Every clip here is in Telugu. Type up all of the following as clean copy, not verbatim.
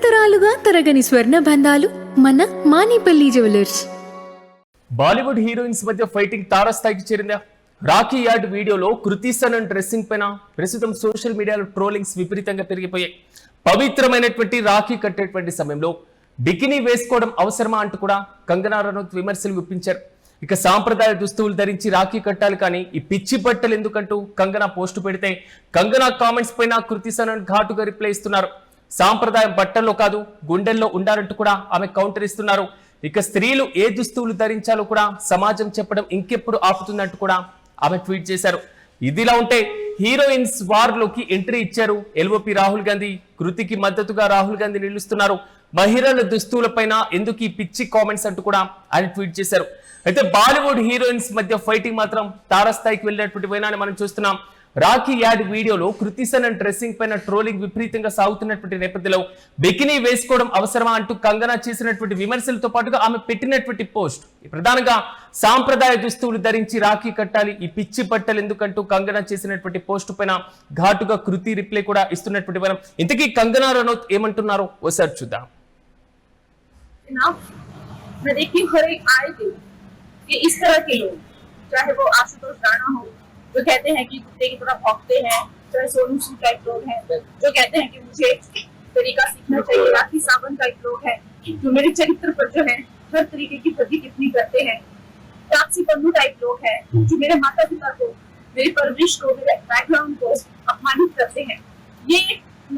తరతరాలుగా తరగని స్వర్ణ బంధాలు మన మానిపల్లి జ్యువెలర్స్. బాలీవుడ్ హీరోయిన్స్ మధ్య ఫైటింగ్ తారస్థాయికి చేరిందా? రాఖీ యార్డ్ వీడియోలో కృతి సనన్ డ్రెస్సింగ్ పైన ప్రస్తుతం సోషల్ మీడియాలో ట్రోలింగ్స్ విపరీతంగా పెరిగిపోయాయి. పవిత్రమైనటువంటి రాఖీ కట్టేటువంటి సమయంలో బికినీ వేసుకోవడం అవసరమా అంటూ కూడా కంగనా రనౌత్ విమర్శలు గుప్పించారు. ఇక సాంప్రదాయ దుస్తువులు ధరించి రాఖీ కట్టాలి కానీ ఈ పిచ్చి బట్టలు ఎందుకంటూ కంగనా పోస్టు పెడితే కంగనా కామెంట్స్ పైన కృతి సనన్ ఘాటుగా రిప్లై ఇస్తున్నారు. సాంప్రదాయం బట్టల్లో కాదు గుండెల్లో ఉండాలంటూ కూడా ఆమె కౌంటర్ ఇస్తున్నారు. ఇక స్త్రీలు ఏ దుస్తువులు ధరించాలో కూడా సమాజం చెప్పడం ఇంకెప్పుడు ఆపుతుందంటూ కూడా ఆమె ట్వీట్ చేశారు. ఇదిలా ఉంటే హీరోయిన్స్ వార్ లోకి ఎంట్రీ ఇచ్చారు ఎల్ఓపి రాహుల్ గాంధీ. కృతికి మద్దతుగా రాహుల్ గాంధీ నిలుస్తున్నారు. మహిళల దుస్తువులపైన ఎందుకు ఈ పిచ్చి కామెంట్స్ అంటూ కూడా ఆయన ట్వీట్ చేశారు. అయితే బాలీవుడ్ హీరోయిన్స్ మధ్య ఫైటింగ్ మాత్రం తారస్థాయికి వెళ్ళినటువంటి వైనాన్ని మనం చూస్తున్నాం. రాఖీ యాడ్ వీడియోలో కృతి సనన్ డ్రెస్సింగ్ పైన ట్రోలింగ్ విపరీతంగా సాగుతున్నటువంటి నేపథ్యంలో బికినీ వేసుకోవడం అవసరమా అంటూ కంగనా చేసినటువంటి విమర్శలతో పాటుగా ఆమె పెట్టినటువంటి పోస్ట్ ప్రధానంగా సాంప్రదాయ దుస్తువులు ధరించి రాఖీ కట్టాలి, ఈ పిచ్చి బట్టలు ఎందుకంటూ కంగనా చేసినటువంటి పోస్ట్ పైన ఘాటుగా కృతి రిప్లై కూడా ఇస్తున్నటువంటి మనం. ఇంతకీ కంగనా రనౌత్ ఏమంటున్నారో ఒకసారి చూద్దాం. इस तरह के लोग, चाहे वो आशुतोष राणा हो जो कहते हैं कि कुत्ते की तरह भौंकते हैं, चाहे सोनू सूद टाइप लोग हैं जो कहते हैं कि मुझे तरीका सीखना चाहिए, राखी सावंत टाइप लोग हैं जो मेरे चरित्र पर जो है हर तरीके की प्रति टिप्पणी करते हैं, तापसी पन्नू टाइप लोग हैं जो मेरे माता पिता को, मेरी परवरिश को, मेरे बैकग्राउंड को अपमानित करते हैं. ये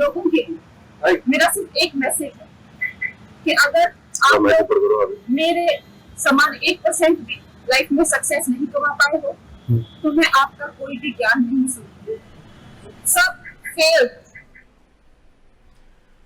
लोगों के लिए मेरा सिर्फ एक मैसेज है कि अगर आप मेरे समान 1% भी लाइफ में सक्सेस नहीं कमा पाए हो तो मैं आपका कोई भी ज्ञान नहीं सुनती. सब फेल.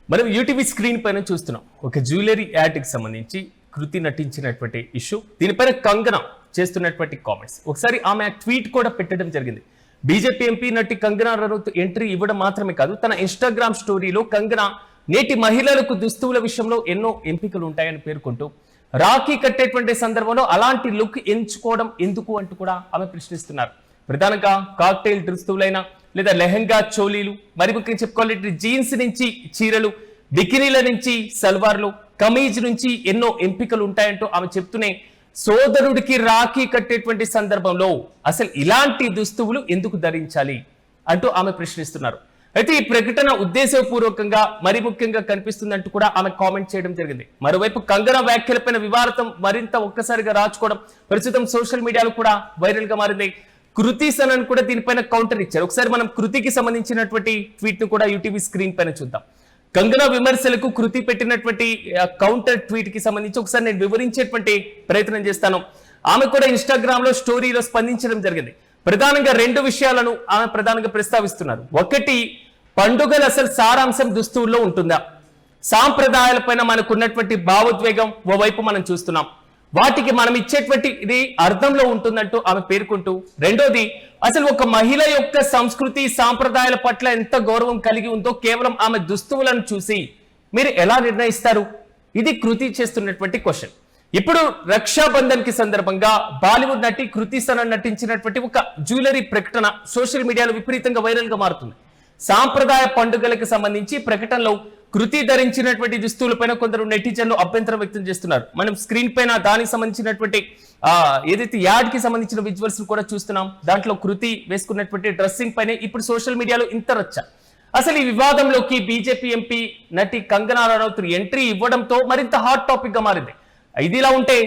మనం యూటీవీ స్క్రీన్ పైన చూస్తున్నాం ఒక జ్యువెలరీ యాడ్ కి సంబంధించి కృతి నటించినటువంటి ఇష్యూ. దీనిపైన కంగనా చేస్తున్నటువంటి కామెంట్స్ ఒకసారి ఆమె ట్వీట్ కూడా పెట్టడం జరిగింది. బీజేపీ ఎంపీ నటి కంగనా రనౌత్ ఎంట్రీ ఇవ్వడం మాత్రమే కాదు, తన ఇన్స్టాగ్రామ్ స్టోరీలో కంగనా నేటి మహిళలకు దుస్తువుల విషయంలో ఎన్నో ఎంపికలు ఉంటాయని పేర్కొంటూ రాఖీ కట్టేటువంటి సందర్భంలో అలాంటి లుక్ ఎంచుకోవడం ఎందుకు అంటూ కూడా ఆమె ప్రశ్నిస్తున్నారు. ప్రధానంగా కాక్టైల్ దుస్తువులైనా లేదా లెహంగా చోలీలు, మరి ముఖ్యంగా చెప్పుకోవాలంటే జీన్స్ నుంచి చీరలు, బికినీల నుంచి సల్వార్లు, కమీజ్ నుంచి ఎన్నో ఎంపికలు ఉంటాయంటూ ఆమె చెప్తూనే సోదరుడికి రాఖీ కట్టేటువంటి సందర్భంలో అసలు ఇలాంటి దుస్తువులు ఎందుకు ధరించాలి అంటూ ఆమె ప్రశ్నిస్తున్నారు. అయితే ఈ ప్రకటన ఉద్దేశపూర్వకంగా మరి ముఖ్యంగా కనిపిస్తుందంటూ కూడా ఆమె కామెంట్ చేయడం జరిగింది. మరోవైపు కంగనా వ్యాఖ్యలపైన వివాదం మరింత ఒక్కసారిగా రాచుకోవడం ప్రస్తుతం సోషల్ మీడియాలో కూడా వైరల్ గా మారింది. కృతి సనన్ కూడా దీనిపైన కౌంటర్ ఇచ్చారు. ఒకసారి మనం కృతికి సంబంధించినటువంటి ట్వీట్ ను కూడా యూటీవీ స్క్రీన్ పైన చూద్దాం. కంగనా విమర్శలకు కృతి పెట్టినటువంటి కౌంటర్ ట్వీట్ కి సంబంధించి ఒకసారి నేను వివరించేటువంటి ప్రయత్నం చేస్తాను. ఆమె కూడా ఇన్స్టాగ్రామ్ లో స్టోరీలో స్పందించడం జరిగింది. ప్రధానంగా రెండు విషయాలను ఆమె ప్రధానంగా ప్రస్తావిస్తున్నారు. ఒకటి, పండుగల అసలు సారాంశం దుస్తువుల్లో ఉంటుందా? సాంప్రదాయాలపైన మనకున్నటువంటి భావోద్వేగం ఓవైపు మనం చూస్తున్నాం, వాటికి మనం ఇచ్చేటువంటి ఇది అర్థంలో ఉంటుందంటూ ఆమె పేర్కొంటూ, రెండోది అసలు ఒక మహిళ యొక్క సంస్కృతి సాంప్రదాయాల పట్ల ఎంత గౌరవం కలిగి ఉందో కేవలం ఆమె దుస్తువులను చూసి మీరు ఎలా నిర్ణయిస్తారు? ఇది కృతి చేస్తున్నటువంటి క్వశ్చన్. ఇప్పుడు రక్షాబంధన్ కి సందర్భంగా బాలీవుడ్ నటి కృతి సనన్ నటించినటువంటి ఒక జ్యువెలరీ ప్రకటన సోషల్ మీడియాలో విపరీతంగా వైరల్ గా మారుతుంది. సాంప్రదాయ పండుగలకు సంబంధించి ప్రకటనలో కృతి ధరించినటువంటి దుస్తువులపైన కొందరు నెటిజన్లు అభ్యంతరం వ్యక్తం చేస్తున్నారు. మనం స్క్రీన్ పైన దానికి సంబంధించినటువంటి ఏదైతే యాడ్ కి సంబంధించిన విజువల్స్ కూడా చూస్తున్నాం. దాంట్లో కృతి వేసుకున్నటువంటి డ్రెస్సింగ్ పైన ఇప్పుడు సోషల్ మీడియాలో ఇంత రచ్చ. అసలు ఈ వివాదంలోకి బీజేపీ ఎంపీ నటి కంగనా రనౌత్ ఎంట్రీ ఇవ్వడంతో మరింత హాట్ టాపిక్ గా మారింది. ఇదిలా ఉంటే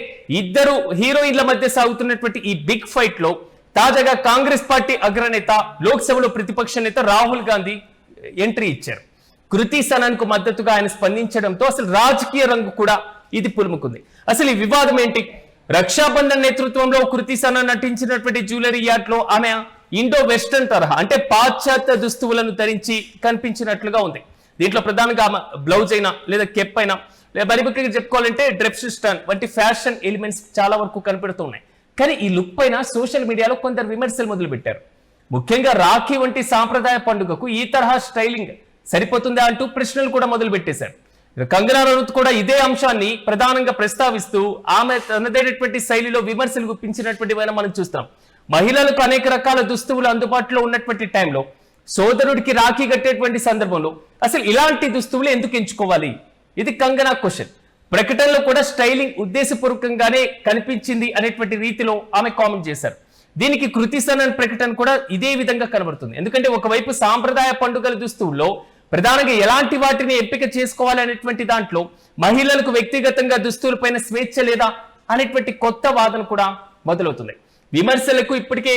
ఇద్దరు హీరోయిన్ల మధ్య సాగుతున్నటువంటి ఈ బిగ్ ఫైట్ లో తాజాగా కాంగ్రెస్ పార్టీ అగ్రనేత, లోక్సభలో ప్రతిపక్ష నేత రాహుల్ గాంధీ ఎంట్రీ ఇచ్చారు. కృతి సనన్ కు మద్దతుగా ఆయన స్పందించడంతో అసలు రాజకీయ రంగు కూడా ఇది పులుముకుంది. అసలు ఈ వివాదం ఏంటి? రక్షాబంధన్ నేతృత్వంలో కృతి సనన్ నటించినటువంటి జ్యువెలరీ యార్డ్ లో ఆమె ఇండో వెస్టర్న్ తరహా అంటే పాశ్చాత్య దుస్తువులను ధరించి కనిపించినట్లుగా ఉంది. దీంట్లో ప్రధానంగా ఆమె బ్లౌజ్ అయినా లేదా కెప్ అయినా లేదా మరి ముఖ్యంగా చెప్పుకోవాలంటే డ్రెప్ సిస్టమ్ వంటి ఫ్యాషన్ ఎలిమెంట్స్ చాలా వరకు కనిపెడుతున్నాయి. కానీ ఈ లుక్ పైన సోషల్ మీడియాలో కొందరు విమర్శలు మొదలు పెట్టారు. ముఖ్యంగా రాఖీ వంటి సాంప్రదాయ పండుగకు ఈ తరహా స్టైలింగ్ సరిపోతుందా అంటూ ప్రశ్నలు కూడా మొదలు పెట్టేశారు. కంగనా రనౌత్ కూడా ఇదే అంశాన్ని ప్రధానంగా ప్రస్తావిస్తూ ఆమె తనదైనటువంటి శైలిలో విమర్శలు గుప్పించినటువంటి మనం చూస్తాం. మహిళలకు అనేక రకాల దుస్తువులు అందుబాటులో ఉన్నటువంటి టైంలో సోదరుడికి రాఖీ కట్టేటువంటి సందర్భంలో అసలు ఇలాంటి దుస్తువులు ఎందుకు ఎంచుకోవాలి? ఇది కంగనా క్వశ్చన్. ప్రకటనలో కూడా స్టైలింగ్ ఉద్దేశపూర్వకంగానే కనిపించింది అనేటువంటి రీతిలో ఆమె కామెంట్ చేశారు. దీనికి కృతి సనన్ ప్రకటన కూడా ఇదే విధంగా కనబడుతుంది. ఎందుకంటే ఒకవైపు సాంప్రదాయ పండుగల దుస్తుల్లో ప్రధానంగా ఎలాంటి వాటిని ఎంపిక చేసుకోవాలి అనేటువంటి దాంట్లో మహిళలకు వ్యక్తిగతంగా దుస్తులపైన స్వేచ్ఛ లేదా అనేటువంటి కొత్త వాదన కూడా మొదలవుతుంది. విమర్శలకు ఇప్పటికే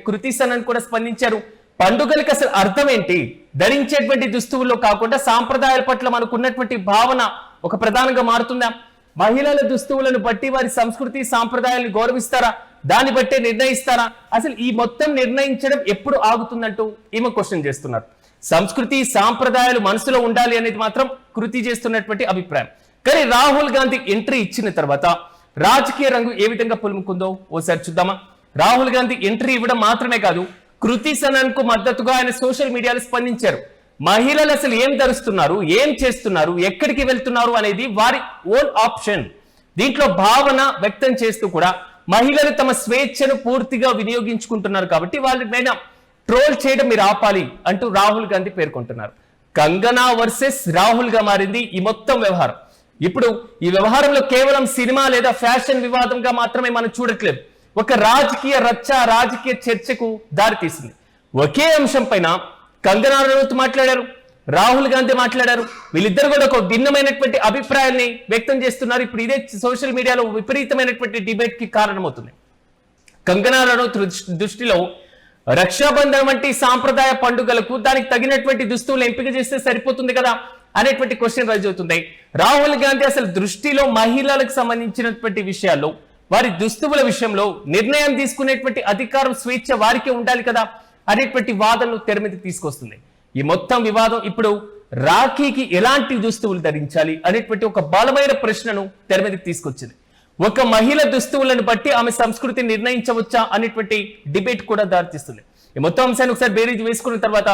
కృతి సనన్ కూడా స్పందించారు. పండుగలకు అసలు అర్థం ఏంటి? ధరించేటువంటి దుస్తువుల్లో కాకుండా సాంప్రదాయాల పట్ల మనకు ఉన్నటువంటి భావన ఒక ప్రధానంగా మారుతుందా? మహిళల దుస్తువులను బట్టి వారి సంస్కృతి సాంప్రదాయాలను గౌరవిస్తారా? దాన్ని బట్టే నిర్ణయిస్తారా? అసలు ఈ మొత్తం నిర్ణయించడం ఎప్పుడు ఆగుతుందంటూ ఈమె క్వశ్చన్ చేస్తున్నారు. సంస్కృతి సాంప్రదాయాలు మనసులో ఉండాలి అనేది మాత్రం కృతి చేస్తున్నటువంటి అభిప్రాయం. కానీ రాహుల్ గాంధీ ఎంట్రీ ఇచ్చిన తర్వాత రాజకీయ రంగు ఏ విధంగా పులుముకుందో ఓసారి చూద్దామా. రాహుల్ గాంధీ ఎంట్రీ ఇవ్వడం మాత్రమే కాదు, కృతి సనన్ కు మద్దతుగా ఆయన సోషల్ మీడియాలో స్పందించారు. మహిళలు అసలు ఏం ధరిస్తున్నారు, ఏం చేస్తున్నారు, ఎక్కడికి వెళ్తున్నారు అనేది వారి ఓన్ ఆప్షన్. దీంట్లో భావన వ్యక్తం చేస్తూ కూడా మహిళలు తమ స్వేచ్ఛను పూర్తిగా వినియోగించుకుంటున్నారు కాబట్టి వాళ్ళ ట్రోల్ చేయడం మీరు ఆపాలి అంటూ రాహుల్ గాంధీ పేర్కొంటున్నారు. కంగనా వర్సెస్ రాహుల్ గా మారింది ఈ మొత్తం వ్యవహారం. ఇప్పుడు ఈ వ్యవహారంలో కేవలం సినిమా లేదా ఫ్యాషన్ వివాదంగా మాత్రమే మనం చూడట్లేదు. ఒక రాజకీయ రచ్చ, రాజకీయ చర్చకు దారితీసింది. ఒకే అంశం పైన కంగనా రనౌత్ మాట్లాడారు, రాహుల్ గాంధీ మాట్లాడారు. వీళ్ళిద్దరు కూడా ఒక భిన్నమైనటువంటి అభిప్రాయాన్ని వ్యక్తం చేస్తున్నారు. ఇప్పుడు ఇదే సోషల్ మీడియాలో విపరీతమైనటువంటి డిబేట్ కి కారణమవుతుంది. కంగనా రనౌత్ దృష్టిలో రక్షాబంధన్ వంటి సాంప్రదాయ పండుగలకు దానికి తగినటువంటి దుస్తువులు ఎంపిక చేస్తే సరిపోతుంది కదా అనేటువంటి క్వశ్చన్ రైజ్ అవుతుంది. రాహుల్ గాంధీ అసలు దృష్టిలో మహిళలకు సంబంధించినటువంటి విషయాల్లో, వారి దుస్తువుల విషయంలో నిర్ణయం తీసుకునేటువంటి అధికారం, స్వేచ్ఛ వారికే ఉండాలి కదా అనేటువంటి వాదనలు తెర మీద తీసుకొస్తుంది. ఈ మొత్తం వివాదం ఇప్పుడు రాఖీకి ఎలాంటి దుస్తువులు ధరించాలి అనేటువంటి ఒక బలమైన ప్రశ్నను తెర మీదకి తీసుకొచ్చింది. ఒక మహిళ దుస్తువులను బట్టి ఆమె సంస్కృతిని నిర్ణయించవచ్చా అనేటువంటి డిబేట్ కూడా దారితీస్తుంది. ఈ మొత్తం అంశాన్ని ఒకసారి బేరీజ్ వేసుకున్న తర్వాత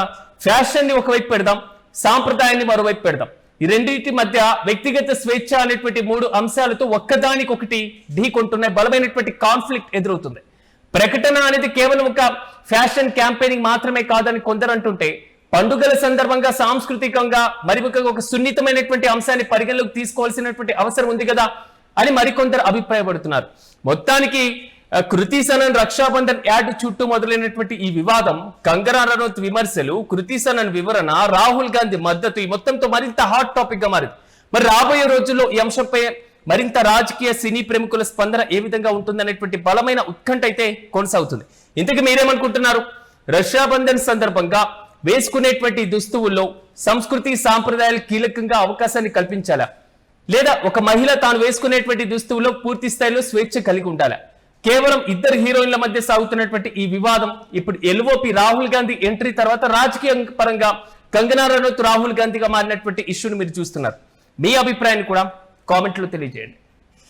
ఫ్యాషన్ ని ఒకవైపు పెడదాం, సాంప్రదాయాన్ని మరోవైపు పెడదాం. ఈ రెండింటి మధ్య వ్యక్తిగత స్వేచ్ఛ అనేటువంటి 3 అంశాలతో ఒక్కదానికొకటి ఢీకొంటున్న బలమైనటువంటి కాన్ఫ్లిక్ట్ ఎదురవుతుంది. ప్రకటన అనేది కేవలం ఒక ఫ్యాషన్ క్యాంపెయినింగ్ మాత్రమే కాదని కొందరు అంటుంటే, పండుగల సందర్భంగా సాంస్కృతికంగా మరి ఒక సున్నితమైనటువంటి అంశాన్ని పరిగణలోకి తీసుకోవాల్సినటువంటి అవసరం ఉంది కదా అని మరికొందరు అభిప్రాయపడుతున్నారు. మొత్తానికి కృతి సనన్ రక్షాబంధన్ యాడ్ చుట్టూ మొదలైనటువంటి ఈ వివాదం, కంగనా రనౌత్ విమర్శలు, కృతి సనన్ వివరణ, రాహుల్ గాంధీ మద్దతు ఈ మొత్తంతో మరింత హాట్ టాపిక్ గా మారింది. మరి రాబోయే రోజుల్లో ఈ అంశంపై మరింత రాజకీయ సినీ ప్రముఖుల స్పందన ఏ విధంగా ఉంటుందనేటువంటి బలమైన ఉత్కంఠ అయితే కొనసాగుతుంది. ఇంతకీ మీరేమనుకుంటున్నారు? రక్షాబంధన్ సందర్భంగా వేసుకునేటువంటి దుస్తువుల్లో సంస్కృతి సాంప్రదాయాలు కీలకంగా అవకాశాన్ని కల్పించాలా, లేదా ఒక మహిళ తాను వేసుకునేటువంటి దుస్తువుల్లో పూర్తి స్థాయిలో స్వేచ్ఛ కలిగి ఉండాలా? కేవలం ఇద్దరు హీరోయిన్ల మధ్య సాగుతున్నటువంటి ఈ వివాదం ఇప్పుడు ఎల్ఓపి రాహుల్ గాంధీ ఎంట్రీ తర్వాత రాజకీయ పరంగా కంగనా రనౌత్ రాహుల్ గాంధీగా మారినటువంటి ఇష్యూని మీరు చూస్తున్నారు. మీ అభిప్రాయాన్ని కూడా కామెంట్లో తెలియజేయండి.